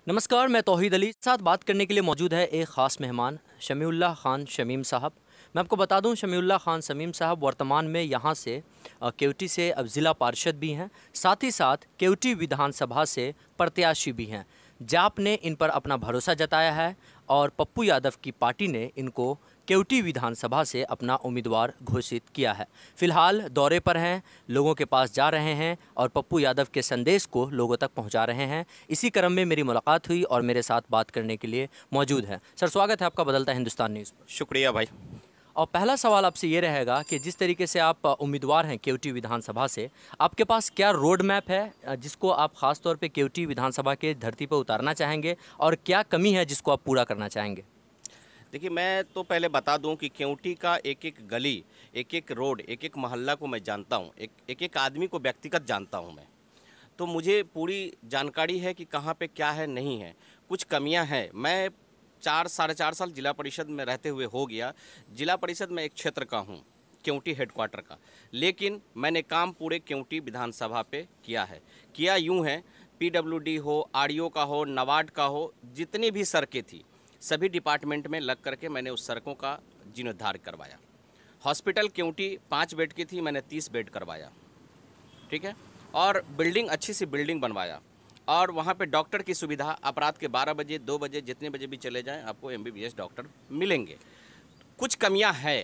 नमस्कार, मैं तौहीद अली साथ बात करने के लिए मौजूद है एक ख़ास मेहमान शमीउल्लाह ख़ान शमीम साहब। मैं आपको बता दूं शमीउल्लाह ख़ान शमीम साहब वर्तमान में यहाँ से केवटी से अब ज़िला पार्षद भी हैं, साथ ही साथ केवटी विधानसभा से प्रत्याशी भी हैं। जाप ने इन पर अपना भरोसा जताया है और पप्पू यादव की पार्टी ने इनको केवटी विधानसभा से अपना उम्मीदवार घोषित किया है। फिलहाल दौरे पर हैं, लोगों के पास जा रहे हैं और पप्पू यादव के संदेश को लोगों तक पहुंचा रहे हैं। इसी क्रम में मेरी मुलाकात हुई और मेरे साथ बात करने के लिए मौजूद है। सर, स्वागत है आपका बदलता हिंदुस्तान न्यूज़ पर। शुक्रिया भाई। और पहला सवाल आपसे ये रहेगा कि जिस तरीके से आप उम्मीदवार हैं केवटी विधानसभा से, आपके पास क्या रोड मैप है जिसको आप ख़ास तौर पे केवटी विधानसभा के धरती पर उतारना चाहेंगे और क्या कमी है जिसको आप पूरा करना चाहेंगे? देखिए, मैं तो पहले बता दूं कि केवटी का एक एक गली, एक एक रोड, एक एक मोहल्ला को मैं जानता हूं, एक एक आदमी को व्यक्तिगत जानता हूं मैं। तो मुझे पूरी जानकारी है कि कहां पे क्या है, नहीं है, कुछ कमियां हैं। मैं 4 साढ़े 4 साल जिला परिषद में रहते हुए हो गया। जिला परिषद में एक क्षेत्र का हूं, केवटी हेडक्वार्टर का, लेकिन मैंने काम पूरे केवटी विधानसभा पे किया है। किया यूँ है, पीडब्ल्यूडी हो, आरडीओ का हो, नवाड का हो, जितनी भी सड़कें थी सभी डिपार्टमेंट में लग करके मैंने उस सड़कों का जीर्णोद्धार करवाया। हॉस्पिटल केवटी 5 बेड की थी, मैंने 30 बेड करवाया, ठीक है। और बिल्डिंग, अच्छी सी बिल्डिंग बनवाया। और वहाँ पे डॉक्टर की सुविधा, आप रात के 12 बजे 2 बजे जितने बजे भी चले जाएं आपको एमबीबीएस डॉक्टर मिलेंगे। कुछ कमियां है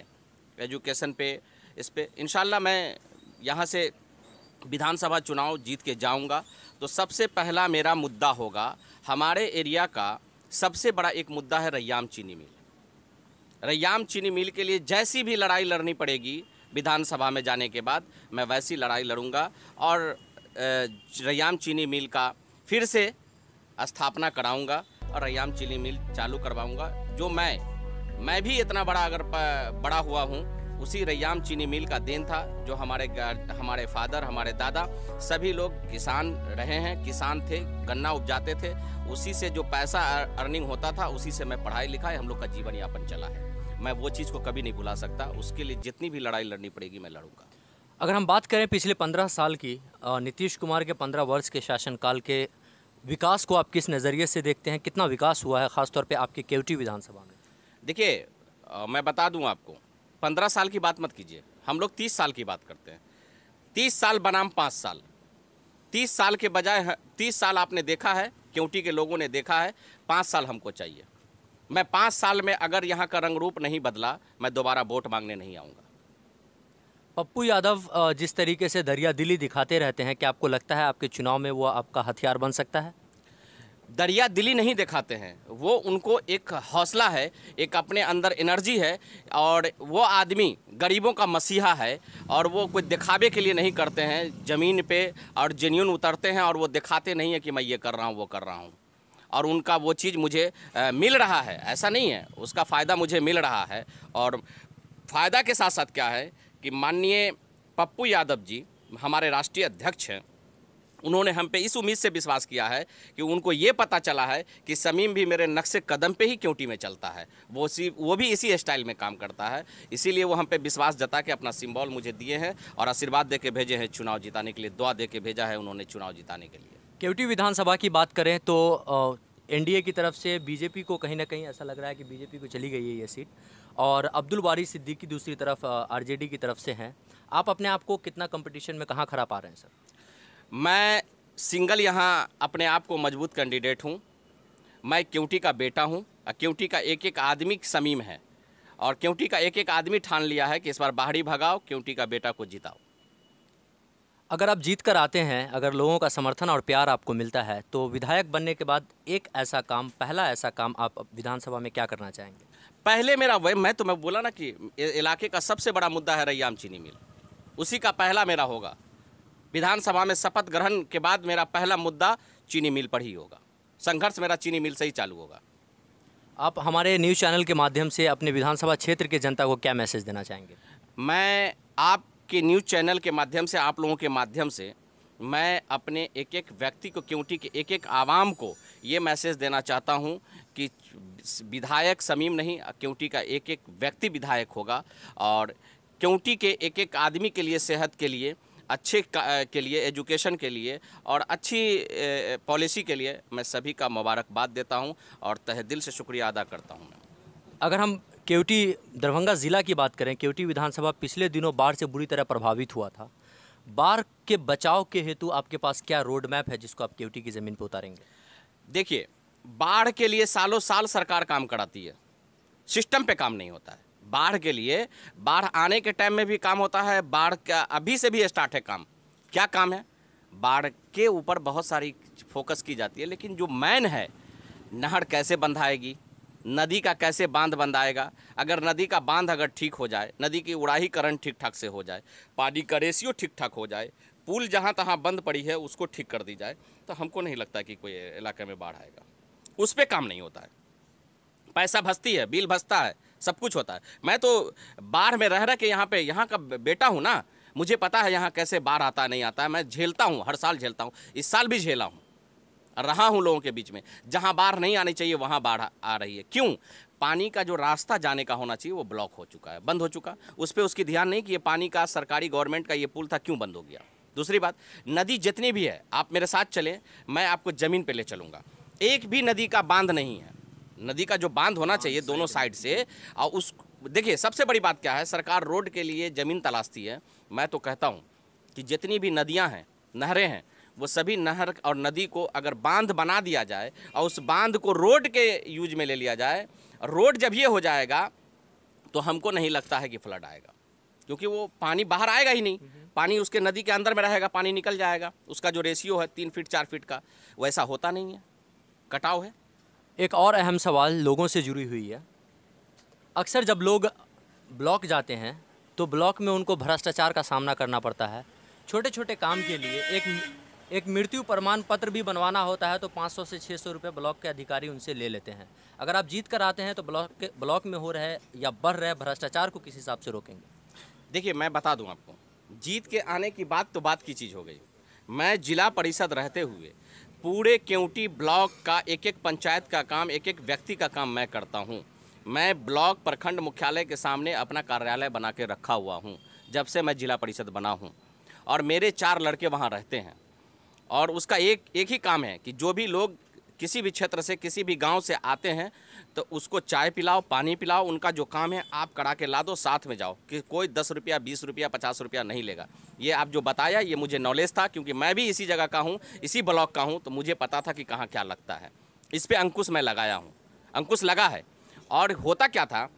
एजुकेशन पे, इस पे इंशाल्लाह मैं यहाँ से विधानसभा चुनाव जीत के जाऊंगा तो सबसे पहला मेरा मुद्दा होगा, हमारे एरिया का सबसे बड़ा एक मुद्दा है रैयाम चीनी मिल। रैयाम चीनी मिल के लिए जैसी भी लड़ाई लड़नी पड़ेगी विधानसभा में जाने के बाद, मैं वैसी लड़ाई लड़ूंगा और रैयाम चीनी मिल का फिर से स्थापना कराऊंगा और रैयाम चीनी मिल चालू करवाऊंगा। जो मैं भी इतना बड़ा अगर बड़ा हुआ हूँ, उसी रैयाम चीनी मिल का देन था। जो हमारे फादर, हमारे दादा, सभी लोग किसान रहे हैं, किसान थे, गन्ना उपजाते थे, उसी से जो पैसा अर्निंग होता था उसी से मैं पढ़ाई लिखाई, हम लोग का जीवन यापन चला है। मैं वो चीज़ को कभी नहीं भुला सकता। उसके लिए जितनी भी लड़ाई लड़नी पड़ेगी मैं लड़ूंगा। अगर हम बात करें पिछले 15 साल की, नीतीश कुमार के 15 वर्ष के शासनकाल के विकास को आप किस नज़रिए से देखते हैं? कितना विकास हुआ है ख़ासतौर पे आपके केवटी विधानसभा में? देखिए, मैं बता दूं आपको, 15 साल की बात मत कीजिए, हम लोग 30 साल की बात करते हैं। 30 साल बनाम 5 साल, 30 साल के बजाय 30 साल आपने देखा है, केवटी के लोगों ने देखा है, 5 साल हमको चाहिए। मैं 5 साल में अगर यहाँ का रंग रूप नहीं बदला, मैं दोबारा वोट मांगने नहीं आऊँगा। पप्पू यादव जिस तरीके से दरिया दिली दिखाते रहते हैं, क्या आपको लगता है आपके चुनाव में वो आपका हथियार बन सकता है? दरिया दिली नहीं दिखाते हैं वो, उनको एक हौसला है, एक अपने अंदर एनर्जी है। और वो आदमी गरीबों का मसीहा है और वो कोई दिखावे के लिए नहीं करते हैं। ज़मीन पे और जेन्युइन उतरते हैं और वो दिखाते नहीं है कि मैं ये कर रहा हूँ, वो कर रहा हूँ। और उनका वो चीज़ मुझे मिल रहा है, ऐसा नहीं है, उसका फ़ायदा मुझे मिल रहा है। और फ़ायदा के साथ साथ क्या है कि माननीय पप्पू यादव जी हमारे राष्ट्रीय अध्यक्ष हैं। उन्होंने हम पे इस उम्मीद से विश्वास किया है कि उनको ये पता चला है कि शमीम भी मेरे नक्शे कदम पे ही केवटी में चलता है, वो भी इसी स्टाइल में काम करता है। इसीलिए वो हम पे विश्वास जता के अपना सिंबल मुझे दिए हैं और आशीर्वाद दे के भेजे हैं चुनाव जिताने के लिए, दुआ दे के भेजा है उन्होंने चुनाव जिताने के लिए। केवटी विधानसभा की बात करें तो एनडीए की तरफ से बीजेपी को कहीं ना कहीं ऐसा लग रहा है कि बीजेपी को चली गई है ये सीट, और अब्दुल बारी सिद्दीकी दूसरी तरफ आरजेडी की तरफ से हैं। आप अपने आप को कितना कंपटीशन में कहाँ खड़ा पा रहे हैं सर? मैं सिंगल यहाँ अपने आप को मजबूत कैंडिडेट हूँ। मैं केवटी का बेटा हूँ और केवटी का एक एक आदमी शमीम है और केवटी का एक एक आदमी ठान लिया है कि इस बार बाहरी भगाओ, केवटी का बेटा को जिताओ। अगर आप जीत कर आते हैं, अगर लोगों का समर्थन और प्यार आपको मिलता है, तो विधायक बनने के बाद एक ऐसा काम, पहला ऐसा काम आप विधानसभा में क्या करना चाहेंगे? पहले मेरा वही, मैं बोला ना कि इलाके का सबसे बड़ा मुद्दा है रैयाम चीनी मिल, उसी का पहला मेरा होगा। विधानसभा में शपथ ग्रहण के बाद मेरा पहला मुद्दा चीनी मिल पर ही होगा। संघर्ष मेरा चीनी मिल से ही चालू होगा। आप हमारे न्यूज़ चैनल के माध्यम से अपने विधानसभा क्षेत्र के जनता को क्या मैसेज देना चाहेंगे? मैं आपके न्यूज़ चैनल के माध्यम से, आप लोगों के माध्यम से, मैं अपने एक एक व्यक्ति को, केवटी के एक एक आवाम को ये मैसेज देना चाहता हूँ कि विधायक शमीम नहीं, केवटी का एक एक व्यक्ति विधायक होगा और केवटी के एक एक आदमी के लिए, सेहत के लिए अच्छे के लिए, एजुकेशन के लिए और अच्छी पॉलिसी के लिए मैं सभी का मुबारकबाद देता हूं और तहे दिल से शुक्रिया अदा करता हूं मैं। अगर हम केवटी दरभंगा ज़िला की बात करें, केवटी विधानसभा पिछले दिनों बाढ़ से बुरी तरह प्रभावित हुआ था। बाढ़ के बचाव के हेतु आपके पास क्या रोड मैप है जिसको आप केवटी की ज़मीन पर उतारेंगे? देखिए, बाढ़ के लिए सालों साल सरकार काम कराती है, सिस्टम पे काम नहीं होता है। बाढ़ के लिए बाढ़ आने के टाइम में भी काम होता है, बाढ़ का अभी से भी स्टार्ट है काम। क्या काम है? बाढ़ के ऊपर बहुत सारी फोकस की जाती है, लेकिन जो मेन है, नहर कैसे बंधाएगी, नदी का कैसे बांध बंधाएगा। अगर नदी का बांध अगर ठीक हो जाए, नदी की उड़ाहीकरण ठीक ठाक से हो जाए, पानी का रेशियो ठीक ठाक हो जाए, पुल जहाँ तहाँ बंद पड़ी है उसको ठीक कर दी जाए, तो हमको नहीं लगता कि कोई इलाके में बाढ़ आएगा। उस पर काम नहीं होता है, पैसा भसती है, बिल भसता है, सब कुछ होता है। मैं तो बाढ़ में रह के यहाँ का बेटा हूँ ना, मुझे पता है यहाँ कैसे बाढ़ आता नहीं आता है। मैं झेलता हूँ, हर साल झेलता हूँ, इस साल भी झेला हूँ, रहा हूँ लोगों के बीच में। जहाँ बाढ़ नहीं आनी चाहिए वहाँ बाढ़ आ रही है। क्यों? पानी का जो रास्ता जाने का होना चाहिए वो ब्लॉक हो चुका है, बंद हो चुका। उस पर उसकी ध्यान नहीं कि ये पानी का सरकारी गवर्नमेंट का ये पुल था, क्यों बंद हो गया। दूसरी बात, नदी जितनी भी है, आप मेरे साथ चलें, मैं आपको ज़मीन पे ले चलूँगा। एक भी नदी का बांध नहीं है। नदी का जो बांध होना चाहिए दोनों साइड से, और उस देखिए सबसे बड़ी बात क्या है, सरकार रोड के लिए ज़मीन तलाशती है। मैं तो कहता हूँ कि जितनी भी नदियाँ हैं, नहरें हैं, वो सभी नहर और नदी को अगर बांध बना दिया जाए और उस बांध को रोड के यूज में ले लिया जाए, रोड जब ये हो जाएगा तो हमको नहीं लगता है कि फ्लड आएगा, क्योंकि वो पानी बाहर आएगा ही नहीं, पानी उसके नदी के अंदर में रहेगा, पानी निकल जाएगा। उसका जो रेशियो है 3 फीट 4 फीट का, वैसा होता नहीं है, कटाव है। एक और अहम सवाल लोगों से जुड़ी हुई है। अक्सर जब लोग ब्लॉक जाते हैं तो ब्लॉक में उनको भ्रष्टाचार का सामना करना पड़ता है। छोटे छोटे काम के लिए एक मृत्यु प्रमाण पत्र भी बनवाना होता है तो 500 से 600 रुपये ब्लॉक के अधिकारी उनसे ले लेते हैं। अगर आप जीत कर आते हैं तो ब्लॉक में हो रहे या बढ़ रहे भ्रष्टाचार को किस हिसाब से रोकेंगे? देखिए, मैं बता दूं आपको, जीत के आने की बात तो बात की चीज़ हो गई। मैं जिला परिषद रहते हुए पूरे केवटी ब्लॉक का एक एक पंचायत का काम, एक एक व्यक्ति का काम मैं करता हूं। मैं ब्लॉक प्रखंड मुख्यालय के सामने अपना कार्यालय बना के रखा हुआ हूं जब से मैं जिला परिषद बना हूं, और मेरे 4 लड़के वहां रहते हैं। और उसका एक ही काम है कि जो भी लोग किसी भी क्षेत्र से, किसी भी गांव से आते हैं तो उसको चाय पिलाओ, पानी पिलाओ। उनका जो काम है आप करा के ला दो, साथ में जाओ, कि कोई 10 रुपया 20 रुपया 50 रुपया नहीं लेगा। ये आप जो बताया ये मुझे नॉलेज था, क्योंकि मैं भी इसी जगह का हूँ, इसी ब्लॉक का हूँ, तो मुझे पता था कि कहाँ क्या लगता है। इस पर अंकुश मैं लगाया हूँ, अंकुश लगा है। और होता क्या था,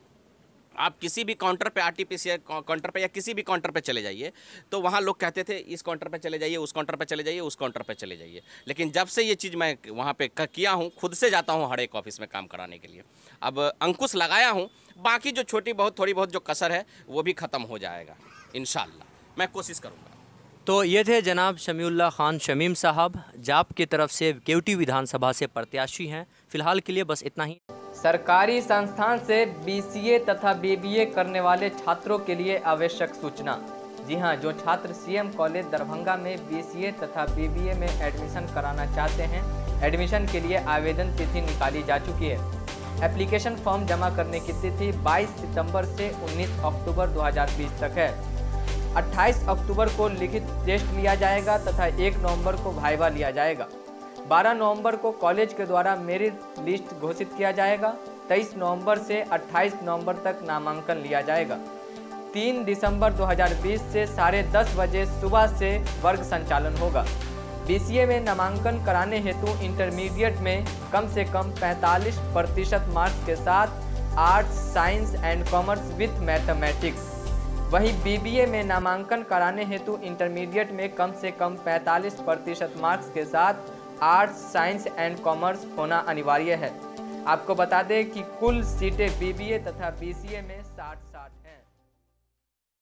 आप किसी भी काउंटर पे, आरटीपीसीआर काउंटर पे या किसी भी काउंटर पे चले जाइए तो वहाँ लोग कहते थे इस काउंटर पे चले जाइए, उस काउंटर पे चले जाइए, उस काउंटर पे चले जाइए। लेकिन जब से ये चीज़ मैं वहाँ पे किया हूँ, खुद से जाता हूँ हर एक ऑफिस में काम कराने के लिए, अब अंकुश लगाया हूँ। बाकी जो छोटी बहुत थोड़ी बहुत जो कसर है वो भी ख़त्म हो जाएगा इंशाअल्लाह, मैं कोशिश करूँगा। तो ये थे जनाब शमीउल्लाह खान शमीम साहब, जाप की तरफ से केवटी विधानसभा से प्रत्याशी हैं। फ़िलहाल के लिए बस इतना ही। सरकारी संस्थान से बीसीए तथा बीबीए करने वाले छात्रों के लिए आवश्यक सूचना। जी हां, जो छात्र सीएम कॉलेज दरभंगा में बीसीए तथा बीबीए में एडमिशन कराना चाहते हैं, एडमिशन के लिए आवेदन तिथि निकाली जा चुकी है। एप्लीकेशन फॉर्म जमा करने की तिथि 22 सितंबर से 19 अक्टूबर 2020 तक है। 28 अक्टूबर को लिखित टेस्ट लिया जाएगा तथा 1 नवंबर को वाइवा लिया जाएगा। 12 नवंबर को कॉलेज के द्वारा मेरिट लिस्ट घोषित किया जाएगा। 23 नवंबर से 28 नवंबर तक नामांकन लिया जाएगा। 3 दिसंबर 2020 से 10:30 बजे सुबह से वर्ग संचालन होगा। बीसीए में नामांकन कराने हेतु इंटरमीडिएट में कम से कम 45% मार्क्स के साथ arts, science and commerce with mathematics. वहीं बीबीए में नामांकन कराने हेतु इंटरमीडिएट में कम से कम 45% मार्क्स के साथ आर्ट्स, साइंस एंड कॉमर्स होना अनिवार्य है। आपको बता दें कि कुल सीटें बीबीए तथा बीसीए में 60